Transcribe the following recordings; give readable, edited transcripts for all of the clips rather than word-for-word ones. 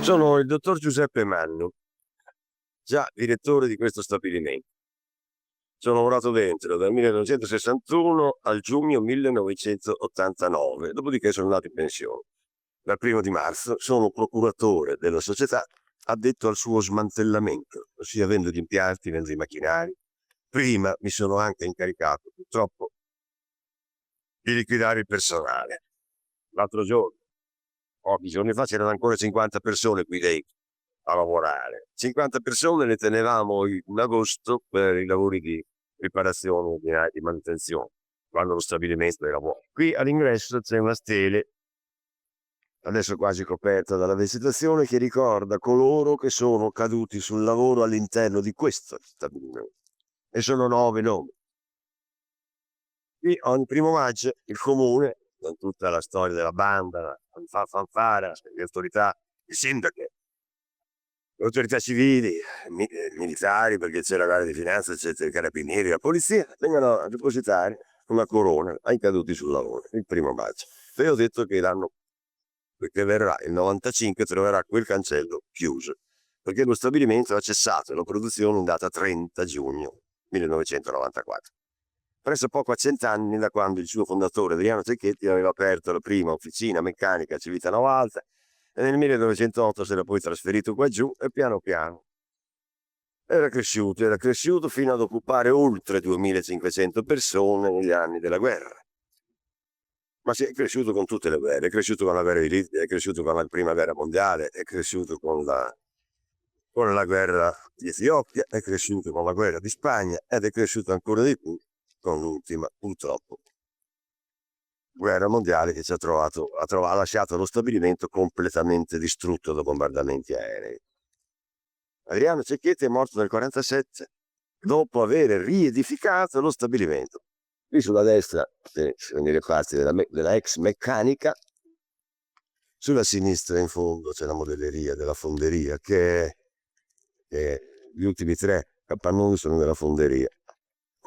Sono il dottor Giuseppe Mannu, già direttore di questo stabilimento. Sono lavorato dentro dal 1961 al giugno 1989, dopodiché sono andato in pensione. Dal 1° marzo sono procuratore della società addetto al suo smantellamento, ossia vendo gli impianti, vendo i macchinari. Prima mi sono anche incaricato, purtroppo, di liquidare il personale. L'altro giorno, pochi giorni fa, c'erano ancora 50 persone qui dentro a lavorare. 50 persone le tenevamo in agosto per i lavori di riparazione e di manutenzione, quando lo stabilimento era buono. Qui all'ingresso c'è una stele, adesso quasi coperta dalla vegetazione, che ricorda coloro che sono caduti sul lavoro all'interno di questo stabilimento. E sono 9 nomi. Qui ogni 1° maggio il comune, con tutta la storia della banda, la fanfara, le autorità, i sindaci, le autorità civili, militari, perché c'è la Guardia di Finanza, c'è i carabinieri, la polizia, vengono a depositare una corona ai caduti sul lavoro il 1° maggio. E ho detto che l'anno che verrà, il 95, troverà quel cancello chiuso, perché lo stabilimento ha cessato la produzione in data 30 giugno 1994. Presso poco a 100 anni da quando il suo fondatore Adriano Cecchetti aveva aperto la prima officina meccanica a Civitano Alta, e nel 1908 si era poi trasferito qua giù e piano piano era cresciuto fino ad occupare oltre 2500 persone negli anni della guerra. Ma si è cresciuto con tutte le guerre, è cresciuto con la guerra di Libia, è cresciuto con la prima guerra mondiale, è cresciuto con la guerra di Etiopia, è cresciuto con la guerra di Spagna ed è cresciuto ancora di più con l'ultima, purtroppo, guerra mondiale che ha lasciato lo stabilimento completamente distrutto da bombardamenti aerei. Adriano Cecchetti è morto nel 1947 dopo aver riedificato lo stabilimento. Qui sulla destra sono le parti della ex meccanica, sulla sinistra in fondo c'è la modelleria della fonderia, che gli ultimi 3 capannoni sono della fonderia.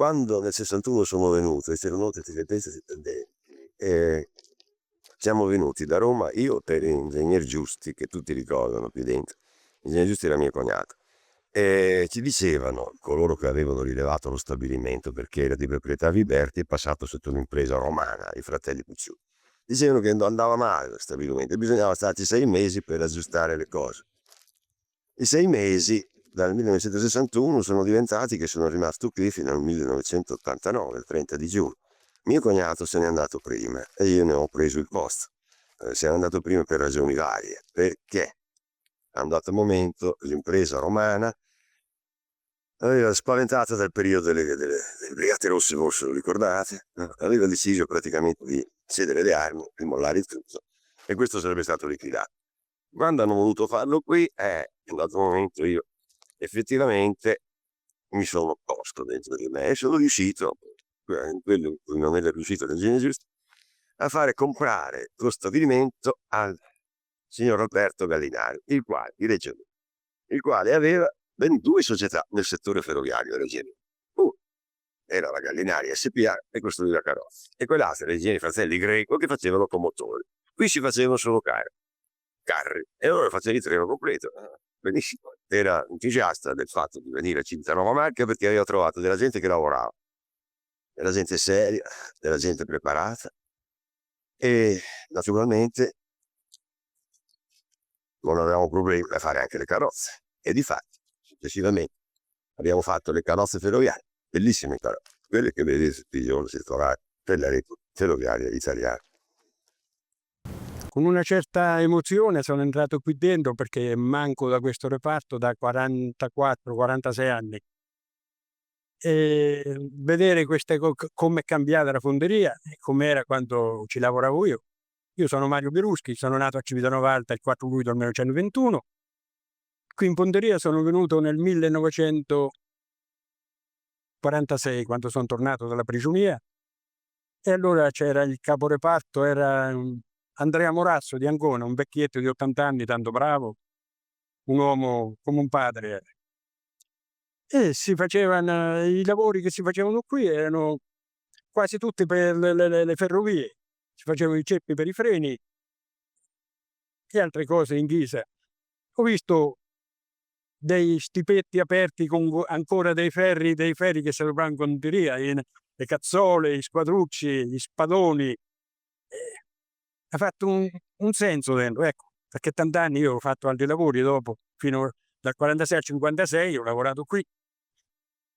Quando nel 61 sono venuto, c'erano tutti i dipendenti, siamo venuti da Roma, io per Ingegner Giusti, che tutti ricordano qui dentro. Ingegner Giusti era mio cognato, e ci dicevano, coloro che avevano rilevato lo stabilimento perché era di proprietà Viberti, è passato sotto un'impresa romana, i fratelli Pucciù, dicevano che andava male lo stabilimento e bisognava starci 6 mesi per aggiustare le cose. I 6 mesi dal 1961 sono diventati che sono rimasto qui fino al 1989, il 30 di giugno. Mio cognato se n'è andato prima e io ne ho preso il posto. Se n'è andato prima per ragioni varie, perché a un dato momento l'impresa romana aveva spaventata dal periodo delle Brigate Rosse, forse lo ricordate, aveva deciso praticamente di cedere le armi, di mollare il tutto, e questo sarebbe stato liquidato. Quando hanno voluto farlo qui, in un dato momento io effettivamente mi sono posto dentro di me e sono riuscito, in quello in cui non era riuscito nel genere giusto, a fare comprare lo stabilimento al signor Alberto Gallinari, il quale di Reggio Emilia, il quale aveva ben 2 società nel settore ferroviario regionale. Una era la Gallinari SpA e costruiva carrozze, e quell'altra era Igieni Fratelli Greco che facevano locomotori. Qui si facevano solo carri, e allora faceva il treno completo. Benissimo, era entusiasta del fatto di venire a Civitanova Marche perché aveva trovato della gente che lavorava, della gente seria, della gente preparata, e naturalmente non avevamo problemi a fare anche le carrozze, e difatti successivamente abbiamo fatto le carrozze ferroviarie, bellissime carrozze, quelle che vedete tutti i giorni circolare per la rete ferroviaria italiana. Con una certa emozione sono entrato qui dentro perché manco da questo reparto da 44-46 anni. E vedere come è cambiata la fonderia e com'era quando ci lavoravo io. Io sono Mario Beruschi, sono nato a Civitanova Alta il 4 luglio del 1921. Qui in fonderia sono venuto nel 1946, quando sono tornato dalla prigionia, e allora c'era il caporeparto, era Andrea Morasso di Ancona, un vecchietto di 80 anni, tanto bravo, un uomo come un padre. E si facevano i lavori che si facevano qui erano quasi tutti per le ferrovie, si facevano i ceppi per i freni e altre cose in ghisa. Ho visto dei stipetti aperti con ancora dei ferri che servono in conteria, le cazzole, gli squadrucci, gli spadoni. Ha fatto un senso dentro, ecco, perché tant'anni io ho fatto altri lavori dopo, fino dal 46 al 56 ho lavorato qui.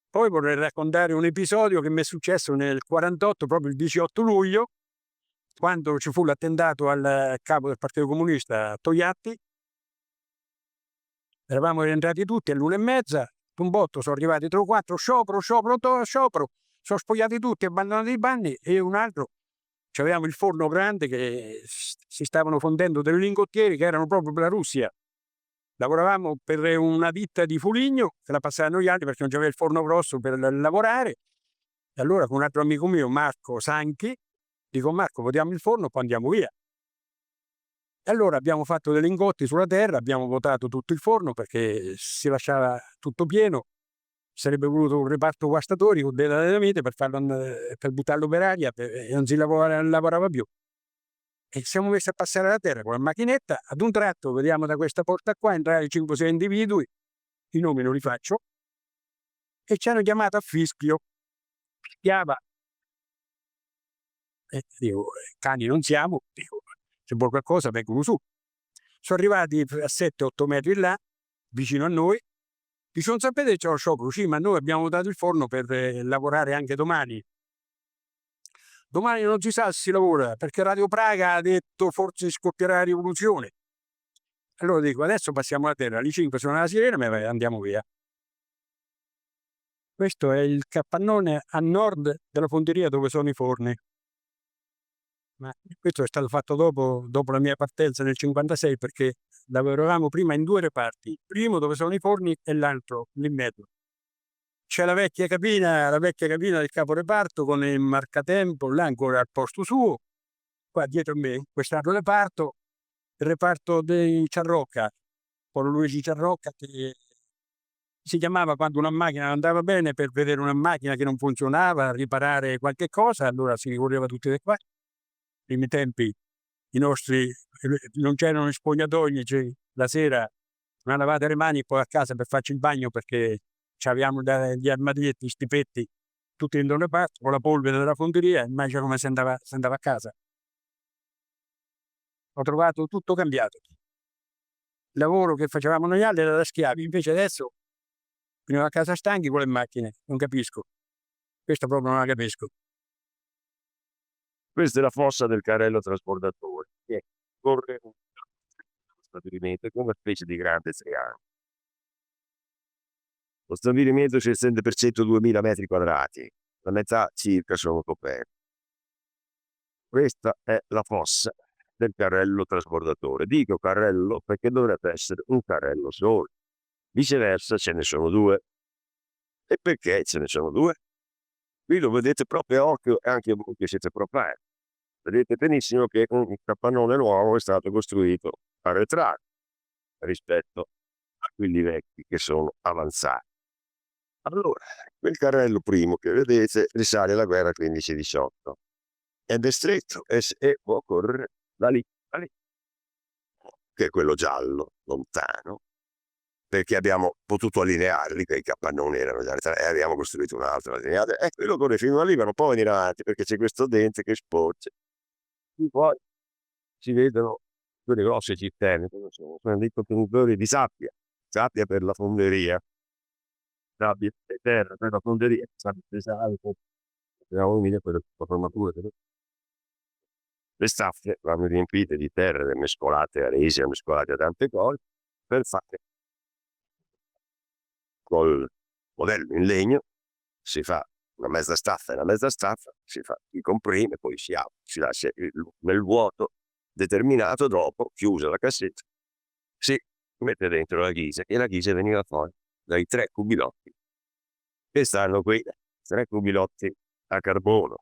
Poi vorrei raccontare un episodio che mi è successo nel 48, proprio il 18 luglio, quando ci fu l'attentato al capo del Partito Comunista Togliatti. Eravamo rientrati tutti all'1:30, un botto sono arrivati 3 o 4, sciopero, sono spogliati tutti, abbandonati i banni, e un altro, c'avevamo il forno grande che si stavano fondendo delle lingottiere che erano proprio per la Russia. Lavoravamo per una ditta di Foligno, che la passavano gli altri perché non c'aveva il forno grosso per lavorare. E allora con un altro amico mio, Marco Sanchi, dico: Marco, votiamo il forno, poi andiamo via. E allora abbiamo fatto dei lingotti sulla terra, abbiamo votato tutto il forno perché si lasciava tutto pieno. Sarebbe voluto un reparto guastatori con della dinamite per buttarlo per aria, e non si lavorava più. E siamo messi a passare la terra con la macchinetta. Ad un tratto vediamo da questa porta qua entrare 5-6 individui, i nomi non li faccio, e ci hanno chiamato a fischio. Fischiava. E dico: cani non siamo, dico, se vuoi qualcosa vengono su. Sono arrivati a 7-8 metri là, vicino a noi. Dicono: sapete c'è lo sciopero? Sì, ma noi abbiamo dato il forno per lavorare anche domani. Domani non si sa se si lavora, perché Radio Praga ha detto forse scoppierà la rivoluzione. Allora dico: adesso passiamo la terra, alle 5 suona la sirena e andiamo via. Questo è il capannone a nord della fonderia dove sono i forni. Ma questo è stato fatto dopo la mia partenza nel 56, perché lavoravamo prima in 2 reparti, il primo dove sono i forni e l'altro lì in mezzo. C'è la vecchia cabina del caporeparto con il marcatempo, là ancora al posto suo. Qua dietro a me, quest'altro reparto, il reparto dei Ciarrocca, Paolo Luigi Ciarrocca, che si chiamava quando una macchina andava bene, per vedere una macchina che non funzionava, riparare qualche cosa, allora si ricorreva tutti da qua. Nei primi tempi i nostri non c'erano gli spogliatoi, la sera una lavata le mani, poi a casa per farci il bagno, perché c'avevamo gli armadietti, stipetti, tutti in un reparto, con la polvere della fonderia, immagina come si andava a casa. Ho trovato tutto cambiato. Il lavoro che facevamo noi altri era da schiavi, invece adesso veniamo a casa stanchi con le macchine, non capisco. Questo proprio non la capisco. Questa è la fossa del carrello trasportatore, che corre un stabilimento come una specie di grande triangolo. Lo stabilimento si estende per 102.000 metri quadrati, la metà circa sono coperti. Questa è la fossa del carrello trasportatore. Dico carrello perché dovrebbe essere un carrello solo, viceversa ce ne sono 2. E perché ce ne sono 2? Qui lo vedete proprio a occhio e anche voi che siete pro fan. Vedete benissimo che un capannone nuovo è stato costruito arretrato rispetto a quelli vecchi che sono avanzati. Allora, quel carrello primo che vedete risale alla guerra 15-18 ed è stretto e può correre da lì a lì, che è quello giallo, lontano, perché abbiamo potuto allinearli, che i capannoni erano già arretrati, e abbiamo costruito un altro allineato, e quello corre fino a lì, ma non può venire avanti perché c'è questo dente che sporge. E poi si vedono quelle grosse cisterne, cosa sono dei contenitori di sabbia per la fonderia, sabbia e terra per la fonderia, sabbia pesante, era umile per la formatura. Le staffe vanno riempite di terre mescolate a resi, mescolate a tante cose, per fare col modello in legno si fa una mezza staffa e una mezza staffa, si comprime, poi si apre, si lascia nel vuoto determinato, dopo chiusa la cassetta, si mette dentro la ghisa e la ghisa veniva fuori dai 3 cubilotti che stanno qui, 3 cubilotti a carbono,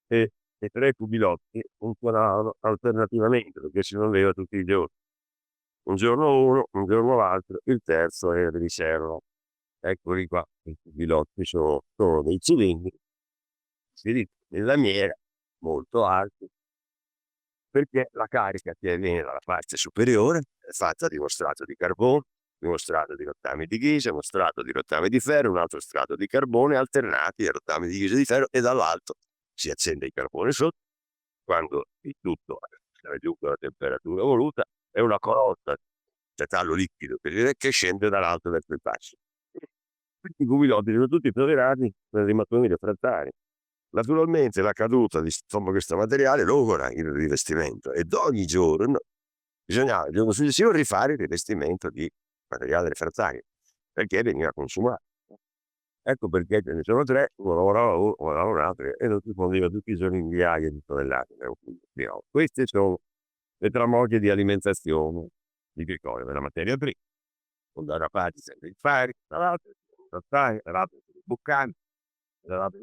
e 3 cubilotti funzionavano alternativamente perché si muoveva tutti i giorni. Un giorno uno, un giorno l'altro, il terzo era di riserva. Eccoli qua, i cubilotti sono dei cilindri, in lamiera, molto alti, perché la carica che viene dalla parte superiore è fatta di uno strato di carbone, di uno strato di rottami di ghisa, uno strato di rottami di ferro, un altro strato di carbone alternati ai rottami di ghisa e di ferro, e dall'alto si accende il carbone sotto. Quando il tutto ha raggiunto la temperatura voluta, è una colonna metallo liquido che scende dall'alto verso il basso. Questi cubilotti sono tutti tolerati per i mattoni refrattari. Naturalmente la caduta di questo materiale logora il rivestimento, ed ogni giorno bisognava il giorno successivo rifare il rivestimento di materiale refrattario perché veniva consumato. Ecco perché ce ne sono 3, uno lavorava uno lavorava un altro, e non si fondeva tutti i giorni migliaia di tonnellate. Queste sono le tramaie di alimentazione di che cosa? Della materia prima. Da una parte sempre il fare, dall'altra dall'altra i boccali,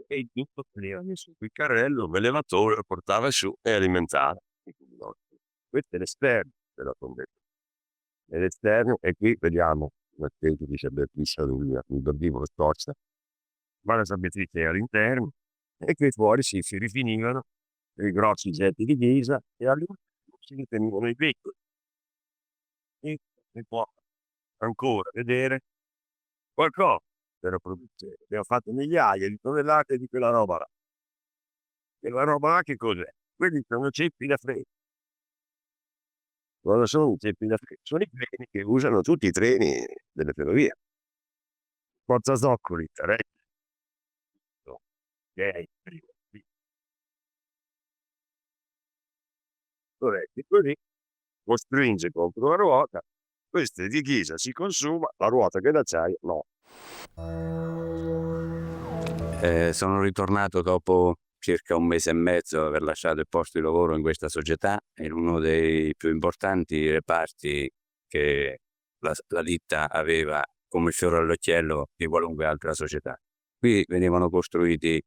e il tutto veniva messo qui carrello, l'elevatore lo portava su e alimentava i cubilotti. Questo è l'esterno della fonderia. Nell'esterno, e qui vediamo una specie di sabbiatrice un bambino scorza, ma la sabbiatrice è all'interno, e qui fuori si rifinivano i grossi getti di ghisa e all'ultimo si ritenevano i piccoli. E si può ancora vedere qualcosa della produzione. Abbiamo fatto migliaia di tonnellate di quella roba là. Quella roba là che cos'è? Quelli sono ceppi da freno. Cosa sono i ceppi da freno? Sono i freni che usano tutti i treni delle ferrovie. Forza Zoccoli, okay, così costringe contro la ruota, questa di ghisa si consuma, la ruota che è d'acciaio no. Sono ritornato dopo circa 1 mese e mezzo aver lasciato il posto di lavoro in questa società, in uno dei più importanti reparti che la ditta aveva come il fiore all'occhiello di qualunque altra società. Qui venivano costruiti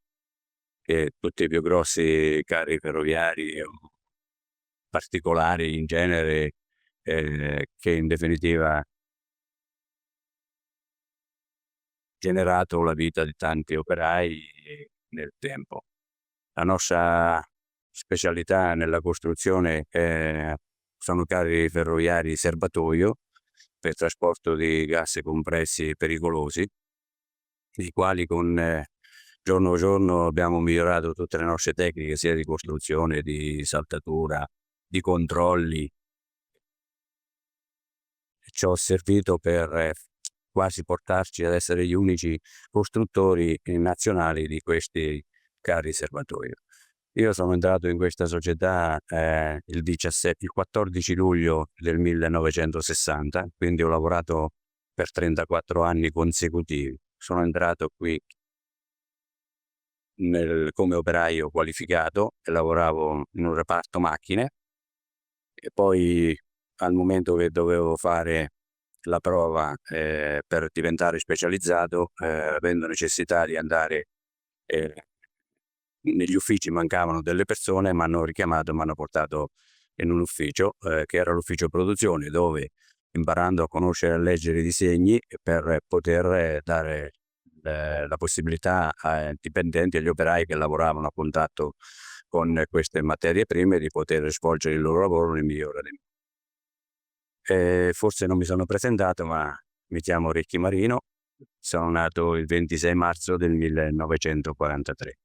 tutti i più grossi carri ferroviari o particolari in genere, che in definitiva generato la vita di tanti operai nel tempo. La nostra specialità nella costruzione sono carri ferroviari serbatoio per trasporto di gas compressi pericolosi, i quali giorno a giorno abbiamo migliorato tutte le nostre tecniche, sia di costruzione, di saltatura, di controlli. Ci ha servito per quasi portarci ad essere gli unici costruttori nazionali di questi carri serbatoio. Io sono entrato in questa società il 14 luglio del 1960, quindi ho lavorato per 34 anni consecutivi. Sono entrato qui come operaio qualificato e lavoravo in un reparto macchine, e poi al momento che dovevo fare la prova per diventare specializzato, avendo necessità di andare negli uffici mancavano delle persone, m'hanno richiamato, m'hanno portato in un ufficio, che era l'ufficio produzione, dove imparando a conoscere e a leggere i disegni per poter dare la possibilità ai dipendenti, agli operai che lavoravano a contatto con queste materie prime, di poter svolgere il loro lavoro nel migliore dei modi. Forse non mi sono presentato, ma mi chiamo Ricchi Marino, sono nato il 26 marzo del 1943.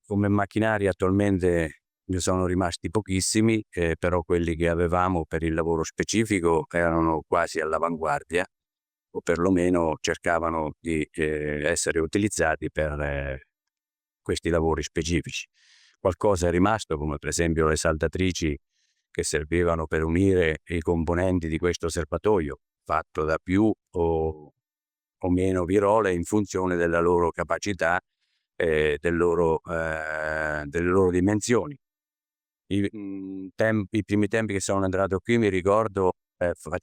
Come macchinari attualmente ne sono rimasti pochissimi, però quelli che avevamo per il lavoro specifico erano quasi all'avanguardia, o perlomeno cercavano di essere utilizzati per questi lavori specifici. Qualcosa è rimasto, come per esempio le saldatrici che servivano per unire i componenti di questo serbatoio, fatto da più o meno virole in funzione della loro capacità e delle loro dimensioni. I primi tempi che sono entrato qui, mi ricordo,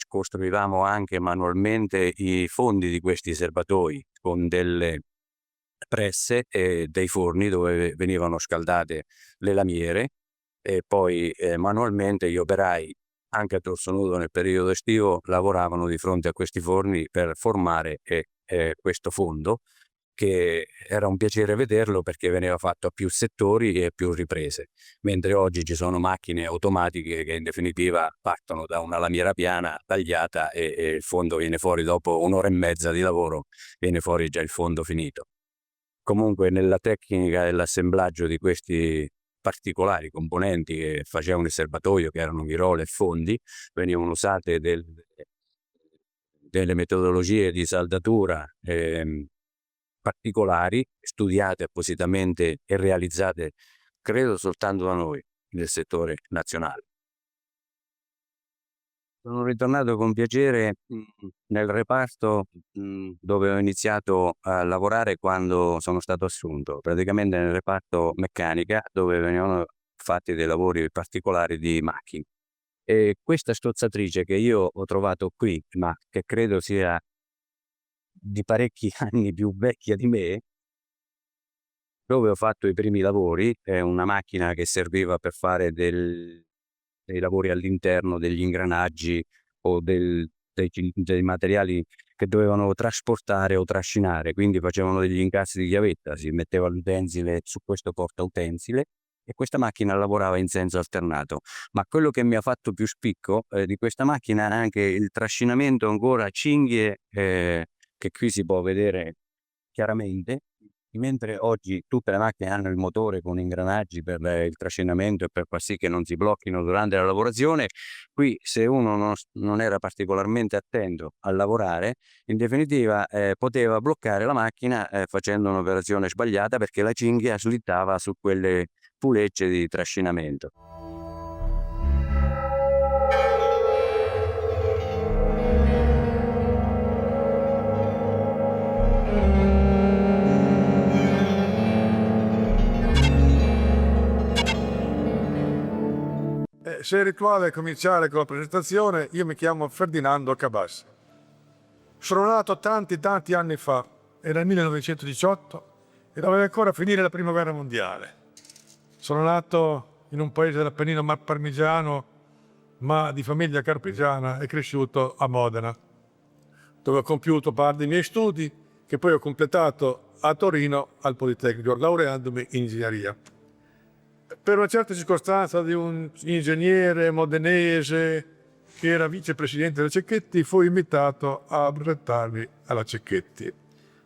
costruivamo anche manualmente i fondi di questi serbatoi con delle presse e dei forni dove venivano scaldate le lamiere, e poi manualmente gli operai, anche a torso nudo nel periodo estivo, lavoravano di fronte a questi forni per formare questo fondo, che era un piacere vederlo perché veniva fatto a più settori e più riprese, mentre oggi ci sono macchine automatiche che in definitiva partono da una lamiera piana tagliata e il fondo viene fuori dopo un'ora e mezza di lavoro, viene fuori già il fondo finito. Comunque nella tecnica dell'assemblaggio di questi particolari componenti che facevano il serbatoio, che erano virole e fondi, venivano usate delle metodologie di saldatura particolari, studiate appositamente e realizzate credo soltanto da noi nel settore nazionale. Sono ritornato con piacere nel reparto dove ho iniziato a lavorare quando sono stato assunto, praticamente nel reparto meccanica, dove venivano fatti dei lavori particolari di macchine. E questa strozzatrice che io ho trovato qui, ma che credo sia di parecchi anni più vecchia di me, dove ho fatto i primi lavori, è una macchina che serviva per fare dei lavori all'interno degli ingranaggi o dei materiali che dovevano trasportare o trascinare, quindi facevano degli incastri di chiavetta, si metteva l'utensile su questo portautensile e questa macchina lavorava in senso alternato. Ma quello che mi ha fatto più spicco di questa macchina è anche il trascinamento ancora a cinghie, che qui si può vedere chiaramente. Mentre oggi tutte le macchine hanno il motore con ingranaggi per il trascinamento e per far sì che non si blocchino durante la lavorazione, qui se uno non era particolarmente attento a lavorare, in definitiva poteva bloccare la macchina facendo un'operazione sbagliata, perché la cinghia slittava su quelle pulegge di trascinamento. Se il rituale è cominciare con la presentazione, io mi chiamo Ferdinando Cabas. Sono nato tanti anni fa, era nel 1918 e doveva ancora finire la prima guerra mondiale. Sono nato in un paese dell'Appennino parmigiano, ma di famiglia carpigiana, e cresciuto a Modena, dove ho compiuto parte dei miei studi, che poi ho completato a Torino al Politecnico, laureandomi in ingegneria. Per una certa circostanza di un ingegnere modenese che era vicepresidente della Cecchetti, fui invitato a presentarmi alla Cecchetti,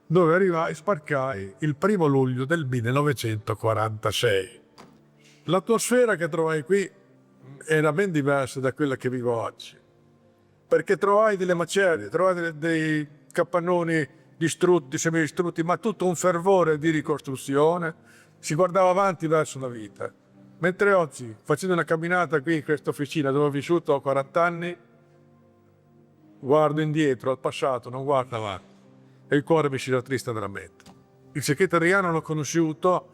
dove arrivai e sbarcai il 1° luglio del 1946. L'atmosfera che trovai qui era ben diversa da quella che vivo oggi, perché trovai delle macerie, trovai dei capannoni distrutti, semidistrutti, ma tutto un fervore di ricostruzione. Si guardava avanti verso la vita. Mentre oggi, facendo una camminata qui in questa officina dove ho vissuto 40 anni, guardo indietro al passato, non guardo avanti, e il cuore mi si rattrista veramente. Il Cecchetti Adriano l'ho conosciuto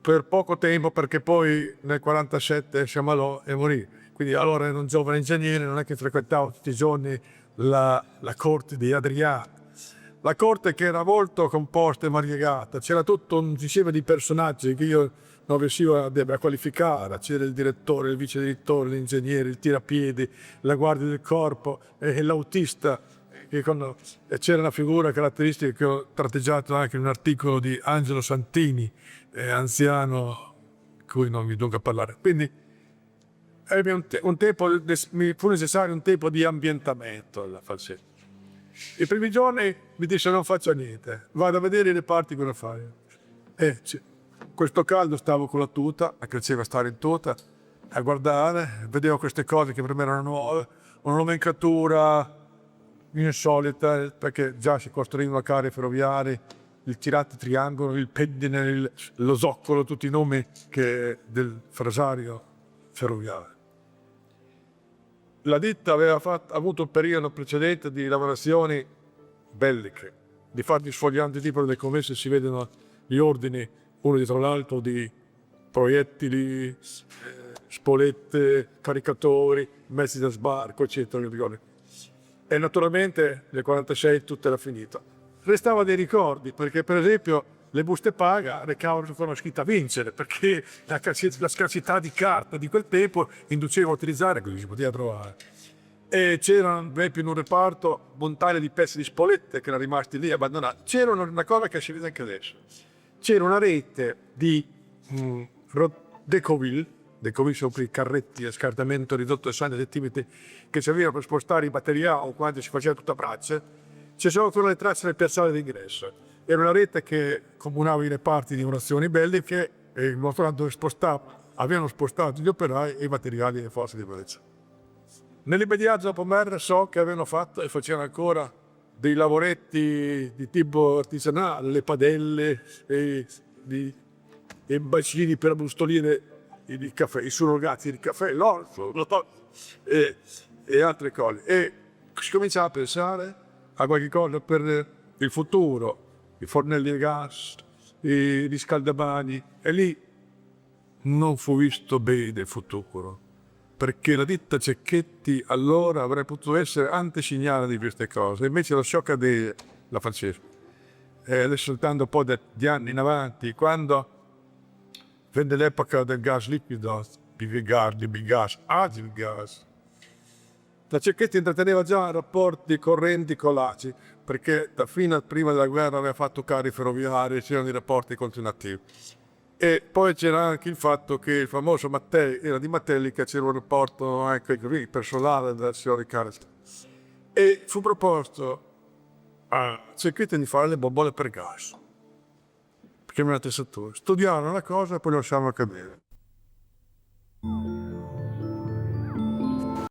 per poco tempo, perché poi nel 47 si ammalò e morì. Quindi allora ero un giovane ingegnere, non è che frequentavo tutti i giorni la corte di Adriano. La corte che era molto composta e variegata, c'era tutto un insieme di personaggi che io non riuscivo a qualificare, c'era il direttore, il vice direttore, l'ingegnere, il tirapiedi, la guardia del corpo e l'autista. E c'era una figura caratteristica che ho tratteggiato anche in un articolo di Angelo Santini, anziano, di cui non vi dunque parlare. Quindi mi fu necessario un tempo di ambientamento alla falsetta. I primi giorni mi disse non faccio niente, vado a vedere i reparti cosa fare. Questo caldo stavo con la tuta, mi piaceva stare in tuta, a guardare, vedevo queste cose che per me erano nuove, una nomenclatura insolita, perché già si costruivano carri ferroviari, il tirante triangolo, il pendine, lo zoccolo, tutti i nomi del frasario ferroviario. La ditta aveva avuto un periodo precedente di lavorazioni belliche, di fatti sfoglianti tipo delle commesse si vedono gli ordini uno dietro l'altro di proiettili, spolette, caricatori, mezzi da sbarco, eccetera. E naturalmente nel 1946 tutto era finito. Restava dei ricordi, perché per esempio le buste paga recavano una scritta vincere, perché la scarsità di carta di quel tempo induceva a utilizzare così si poteva trovare. E c'erano, per esempio, in un reparto montagne di pezzi di spolette che erano rimasti lì abbandonati. C'era una cosa che si vede anche adesso. C'era una rete di Decoville sono quei carretti a scartamento ridotto a 60 cm che servivano per spostare i materiali quando si faceva tutta braccia. Ci sono ancora le tracce del piazzale d'ingresso. Era una rete che comunava i reparti di munizioni belliche e il motorando avevano spostato gli operai e i materiali delle forze di polizia. Nell'immediato dopo guerra so che avevano fatto e facevano ancora dei lavoretti di tipo artigianale, le padelle, i bacini per bustoline di caffè, i surrogati di caffè, l'orzo e altre cose. E si cominciava a pensare a qualche cosa per il futuro, i fornelli a gas, i riscaldamani, e lì non fu visto bene il futuro, perché la ditta Cecchetti allora avrebbe potuto essere antesignana di queste cose, invece lasciò cadere la francese. Adesso soltanto un po' di anni in avanti, quando venne l'epoca del gas liquido, di gas, la Cecchetti intratteneva già rapporti correnti con l'ACI, perché fino a prima della guerra aveva fatto carri ferroviari, c'erano i rapporti continuativi. E poi c'era anche il fatto che il famoso Mattei era di Mattellica, c'era un rapporto anche personale della signora Riccardo. E fu proposto a Cecchetti di fare le bombole per gas, perché mi attrezzatura. Studiarono la cosa e poi lo lasciarono cadere.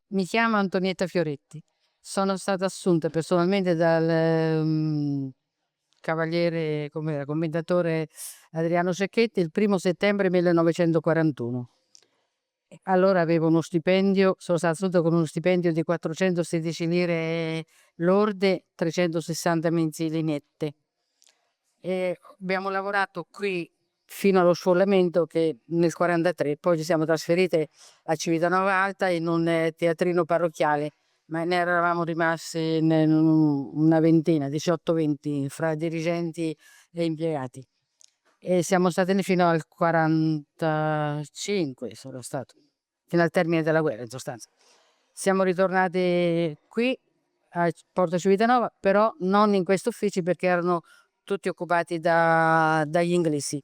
Mi chiamo Antonietta Fioretti. Sono stata assunta personalmente dal cavaliere, commendatore Adriano Cecchetti il 1° settembre 1941. Allora avevo uno stipendio, sono stata assunta con uno stipendio di 416 lire lorde, 360 mensili nette. E abbiamo lavorato qui fino allo sfollamento che nel 1943, poi ci siamo trasferite a Civitanova Alta in un teatrino parrocchiale, ma ne eravamo rimasti una ventina, 18-20 fra dirigenti e impiegati. E siamo stati lì fino al 45, sono stato, fino al termine della guerra in sostanza. Siamo ritornati qui a Porto Civitanova, però non in questi uffici perché erano tutti occupati dagli inglesi.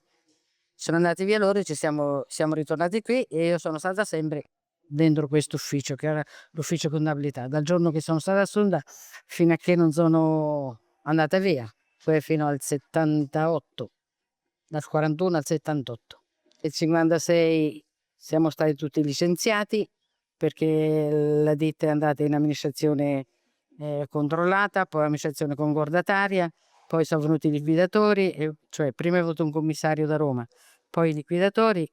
Sono andati via loro e siamo ritornati qui e io sono stata sempre dentro questo ufficio che era l'ufficio contabilità dal giorno che sono stata assunta fino a che non sono andata via, poi fino al 78, dal 41 al 78. Nel 56 siamo stati tutti licenziati perché la ditta è andata in amministrazione controllata, poi amministrazione concordataria, poi sono venuti i liquidatori, cioè prima è venuto un commissario da Roma, poi i liquidatori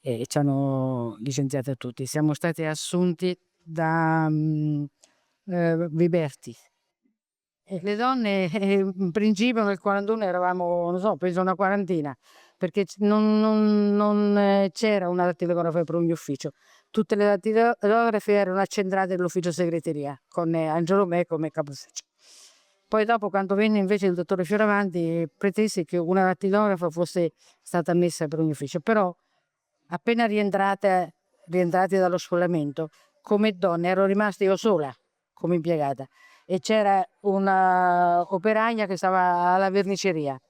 e ci hanno licenziati tutti. Siamo stati assunti da Viberti. E le donne in principio nel 41 eravamo, non so, penso una quarantina, perché non c'era una datilografia per ogni ufficio. tutte le datilografe erano accentrate nell'ufficio segreteria con Angelo Me come capostipite. Poi dopo, quando venne invece il dottore Fioravanti, pretese che una dattilografa fosse stata messa per ogni ufficio, però appena rientrati dallo scollamento, come donna ero rimasta io sola come impiegata e c'era una operaia che stava alla verniceria.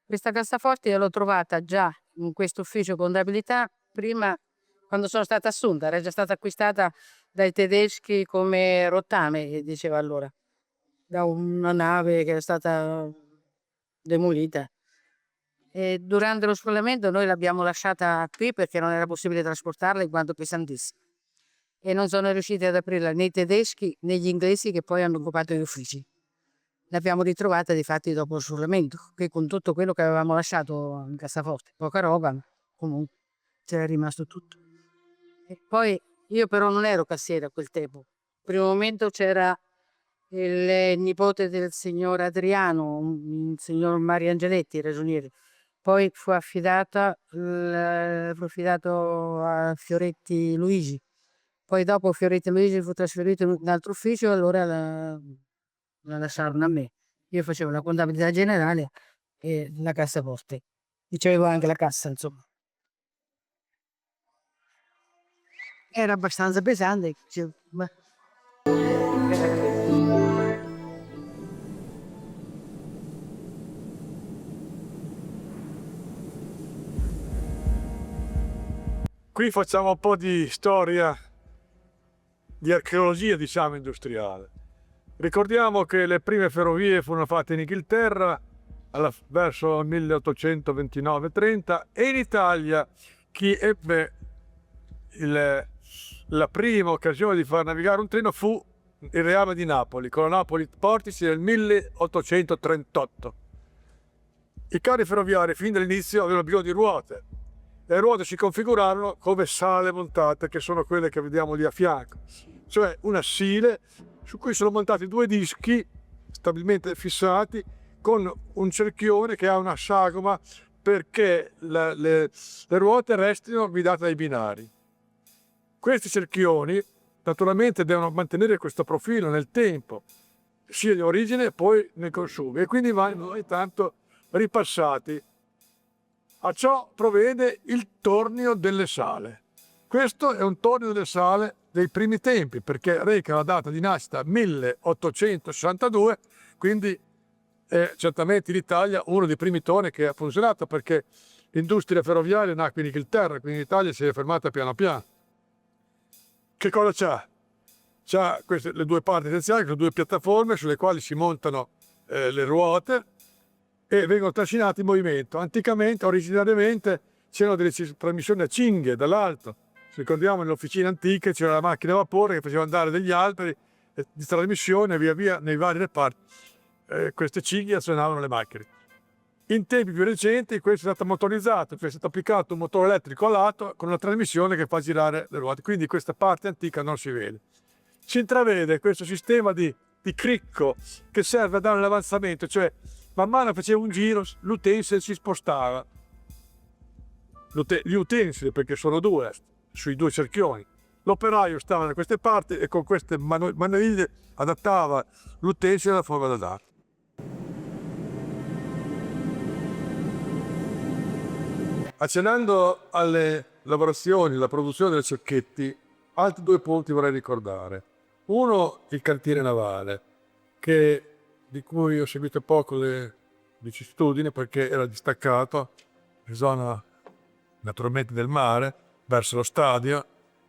Questa cassaforte l'ho trovata già in questo ufficio contabilità prima, quando sono stata assunta, era già stata acquistata dai tedeschi come rottame, che diceva allora, da una nave che è stata demolita. E durante lo scollamento noi l'abbiamo lasciata qui perché non era possibile trasportarla in quanto pesantissima. E non sono riusciti ad aprirla né i tedeschi né gli inglesi che poi hanno occupato gli uffici. L'abbiamo ritrovata difatti dopo lo scollamento, qui con tutto quello che avevamo lasciato in cassaforte. Poca roba, ma comunque c'era rimasto tutto. E poi io però non ero cassiera a quel tempo. In primo momento c'era il nipote del signor Adriano, il signor Mario Angeletti, ragioniere. Poi fu affidato a Fioretti Luigi. Poi dopo Fioretti Luigi fu trasferito in un altro ufficio e allora la lasciarono a me. Io facevo la contabilità generale e la cassaforte. Dicevo anche la cassa, insomma. Era abbastanza pesante. Ma Qui facciamo un po' di storia, di archeologia, diciamo, industriale. Ricordiamo che le prime ferrovie furono fatte in Inghilterra verso il 1829-30 e in Italia chi ebbe la prima occasione di far navigare un treno fu il Reame di Napoli, con la Napoli Portici nel 1838. I carri ferroviari fin dall'inizio avevano bisogno di ruote. Le ruote si configurarono come sale montate, che sono quelle che vediamo lì a fianco, cioè una sile su cui sono montati due dischi stabilmente fissati con un cerchione che ha una sagoma perché le ruote restino guidate dai binari. Questi cerchioni naturalmente devono mantenere questo profilo nel tempo, sia in origine e poi nel consumo, e quindi vanno ogni tanto ripassati. A ciò provvede il tornio delle sale. Questo è un tornio delle sale dei primi tempi, perché reca la data di nascita 1862, quindi è certamente in Italia uno dei primi torni che ha funzionato, perché l'industria ferroviaria nacque in Inghilterra, quindi in Italia si è fermata piano piano. Che cosa c'ha? C'ha le due parti essenziali, le due piattaforme sulle quali si montano le ruote e vengono trascinati in movimento. Anticamente, originariamente, c'erano delle trasmissioni a cinghie dall'alto. Se ricordiamo, nelle officine antiche c'era la macchina a vapore che faceva andare degli alberi di trasmissione via via nei vari reparti. Queste cinghie azionavano le macchine. In tempi più recenti questo è stato motorizzato, cioè è stato applicato un motore elettrico a lato con una trasmissione che fa girare le ruote, quindi questa parte antica non si vede. Si intravede questo sistema di cricco che serve a dare l'avanzamento, cioè man mano faceva un giro, l'utensile si spostava. Gli utensili, perché sono due, sui due cerchioni. L'operaio stava da queste parti e con queste maniglie adattava l'utensile alla forma da dare. Accennando alle lavorazioni, alla produzione dei cerchetti, altri due punti vorrei ricordare. Uno, il cantiere navale, di cui ho seguito poco le vicissitudini perché era distaccato in zona naturalmente del mare, verso lo stadio,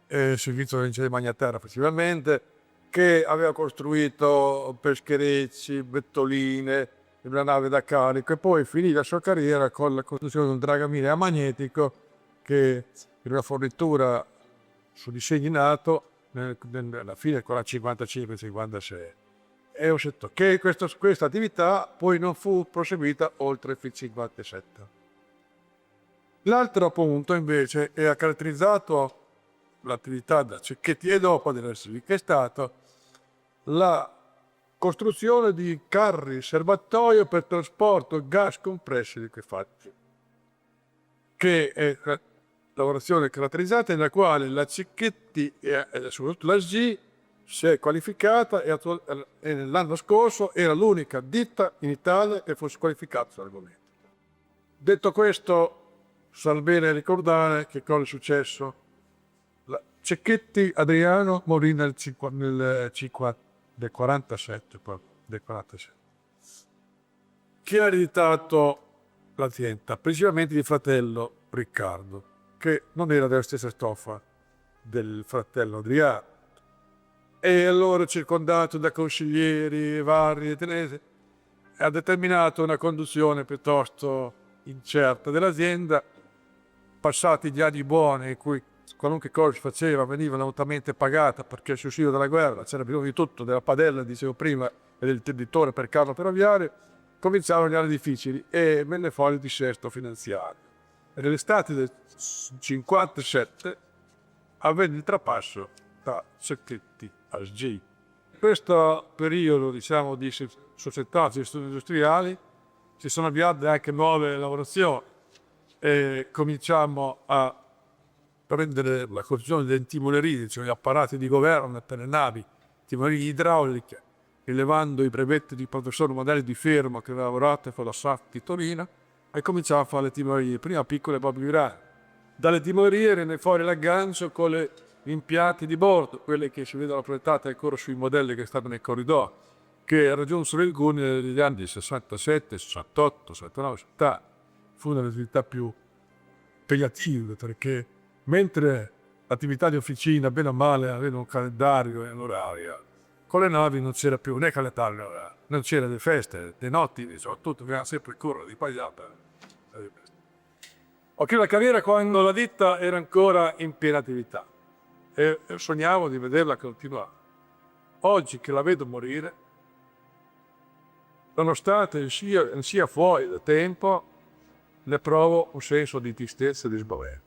il servizio di Magnaterra principalmente, che aveva costruito pescherecci, vettoline, una nave da carico e poi finì la sua carriera con la costruzione di un dragamine a magnetico che era una fornitura su disegni nato alla fine del 55-56. E ho detto che questa attività poi non fu proseguita oltre il 57. L'altro punto invece che ha caratterizzato l'attività da Cecchetti e dopo dell'Ersivi, che è stato la costruzione di carri serbatoio per trasporto gas compressi liquefatti. che è una lavorazione caratterizzata nella quale la Cecchetti e soprattutto la SGI si è qualificata e l'anno scorso era l'unica ditta in Italia che fosse qualificata sull'argomento. Detto questo, sarà bene ricordare che cosa è successo. Cecchetti Adriano morì nel 47. Chi ha ereditato l'azienda? Principalmente il fratello Riccardo, che non era della stessa stoffa del fratello Adriano. E allora, circondato da consiglieri vari e tenesi, ha determinato una conduzione piuttosto incerta dell'azienda. Passati gli anni buoni in cui qualunque cosa si faceva veniva lautamente pagata perché si usciva dalla guerra, c'era bisogno di tutto, della padella, dicevo prima, e del tenditore per carro ferroviario, cominciarono gli anni difficili e venne fuori il dissesto finanziario. E nell'estate del 57 avvenne il trapasso da Cecchetti a SGI. In questo periodo, diciamo, di società di studi industriali si sono avviate anche nuove lavorazioni e cominciamo a prendere la costruzione delle timonerie, cioè gli apparati di governo per le navi, timonerie idrauliche, rilevando i brevetti di professor modelli di Fermo che aveva lavorato con la SAF di Torino, e cominciamo a fare le timonerie, prima piccole e poi più grandi. Dalle timonerie venne fuori l'aggancio con le impianti di bordo, quelle che si vedono proiettate ancora sui modelli che stavano nei corridoi, che raggiunsero il Guni negli anni 67, 68, 69, 70. Fu una delle attività più impegnative, perché mentre l'attività di officina, bene o male, aveva un calendario e un orario, con le navi non c'era più né calendario né orario, non c'era le feste, le notti, soprattutto che era sempre il correre di pagliata. Ho chiuso la carriera quando la ditta era ancora in piena attività e sognavo di vederla continuare. Oggi che la vedo morire, nonostante sia fuori da tempo, ne provo un senso di tristezza e di sbavero.